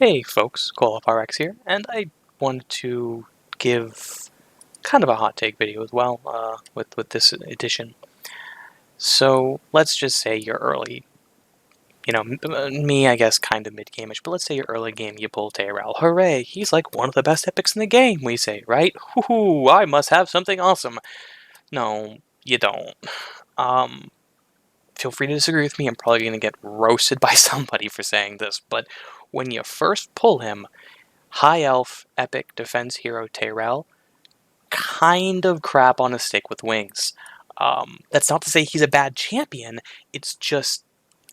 Hey folks, ColeupRx here, and I wanted to give kind of a hot take video as well with this edition. So let's just say you're early, me I guess kind of mid-game-ish, but let's say you're early game, you pull Tayrel. Hooray, he's like one of the best epics in the game, we say, right? Whoo, I must have something awesome. No, you don't. Um, Feel free to disagree with me, I'm probably going to get roasted by somebody for saying this, but when you first pull him, High Elf, Epic, Defense Hero, Tayrel, kind of crap on a stick with wings. That's not to say he's a bad champion, it's just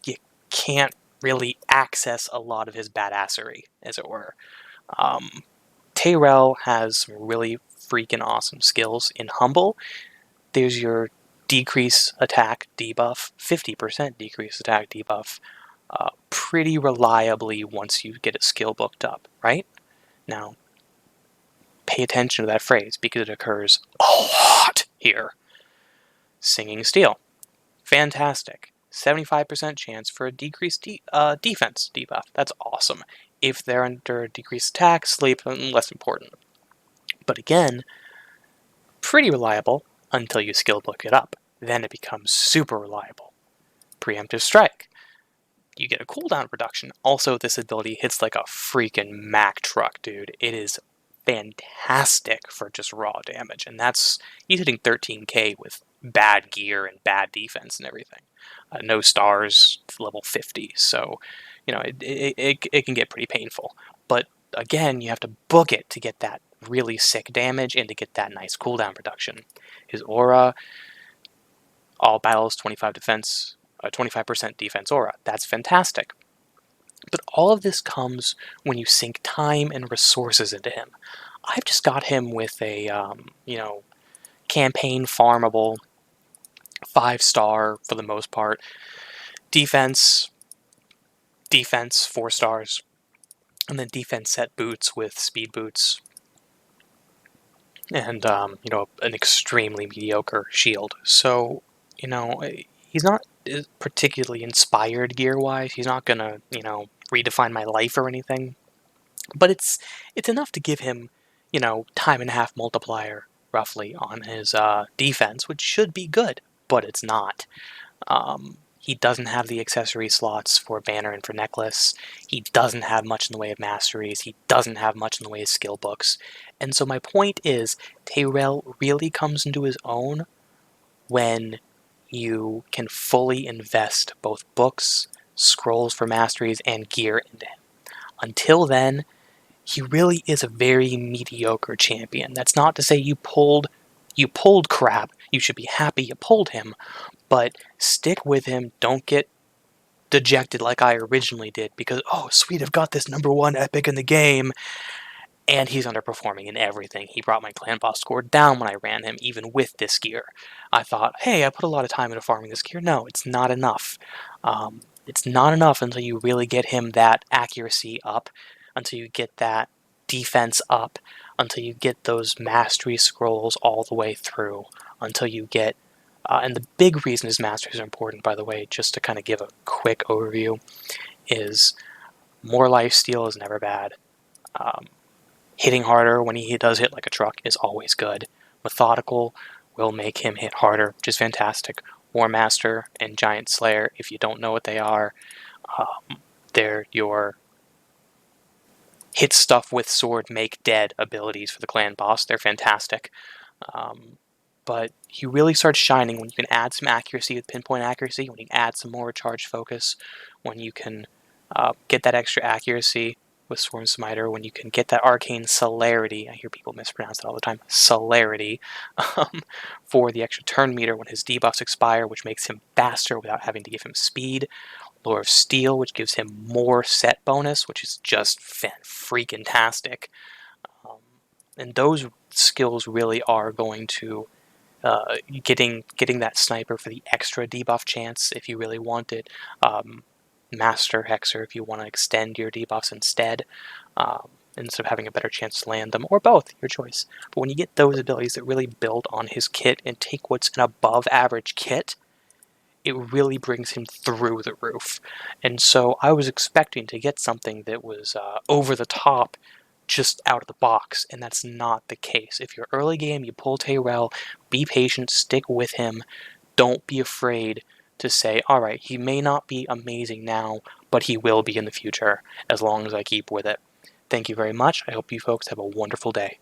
you can't really access a lot of his badassery, as it were. Um, Tayrel has some really freaking awesome skills. In Humble, there's your decrease attack debuff, 50% decrease attack debuff, pretty reliably once you get a skill booked up, right? Now, pay attention to that phrase because it occurs a lot here. Singing Steel. Fantastic. 75% chance for a decreased defense debuff. That's awesome. If they're under decreased attack, sleep, less important. But again, pretty reliable until you skill book it up. Then it becomes super reliable. Preemptive Strike. You get a cooldown reduction. Also, this ability hits like a freaking Mack truck, dude. It is fantastic for just raw damage, and he's hitting 13k with bad gear and bad defense and everything. No stars, level 50, so it can get pretty painful. But again, you have to book it to get that really sick damage and to get that nice cooldown reduction. His aura, all battles 25 defense, 25% defense aura. That's fantastic. But all of this comes when you sink time and resources into him. I've just got him with a, campaign farmable, 5-star for the most part. Defense, 4 stars. And then defense set boots with speed boots. And, an extremely mediocre shield. So, he's not particularly inspired gear-wise. He's not gonna, redefine my life or anything. But it's enough to give him, time and a half multiplier, roughly, on his defense, which should be good, but it's not. He doesn't have the accessory slots for banner and for necklace. He doesn't have much in the way of masteries. He doesn't have much in the way of skill books. And so my point is, Tayrel really comes into his own when you can fully invest both books, scrolls for masteries, and gear into him. Until then, he really is a very mediocre champion. That's not to say you pulled crap. You should be happy you pulled him, but stick with him. Don't get dejected like I originally did because, oh, sweet, I've got this #1 epic in the game, and he's underperforming in everything. He brought my clan boss score down when I ran him, even with this gear. I thought, hey, I put a lot of time into farming this gear. No, it's not enough. It's not enough until you really get him that accuracy up, until you get that defense up, until you get those mastery scrolls all the way through, until you get... and the big reason his masteries are important, by the way, just to kind of give a quick overview, is more lifesteal is never bad. Hitting harder when he does hit like a truck is always good. Methodical will make him hit harder, which is fantastic. War Master and Giant Slayer, if you don't know what they are, they're your hit stuff with sword, make dead abilities for the clan boss. They're fantastic. But he really starts shining when you can add some accuracy with pinpoint accuracy, when you can add some more charged focus, when you can get that extra accuracy with Swarm Smiter, when you can get that arcane celerity, I hear people mispronounce it all the time, celerity, for the extra turn meter when his debuffs expire, which makes him faster without having to give him speed. Lore of Steel, which gives him more set bonus, which is just freaking-tastic. And those skills really are going to getting that sniper for the extra debuff chance if you really want it. Master Hexer if you want to extend your debuffs instead of having a better chance to land them, or both, your choice. But when you get those abilities that really build on his kit and take what's an above average kit it really brings him through the roof. And so I was expecting to get something that was over the top just out of the box, and that's not the case. If you're early game, you pull Tayrel, be patient, stick with him. Don't be afraid to say, all right, he may not be amazing now, but he will be in the future as long as I keep with it. Thank you very much. I hope you folks have a wonderful day.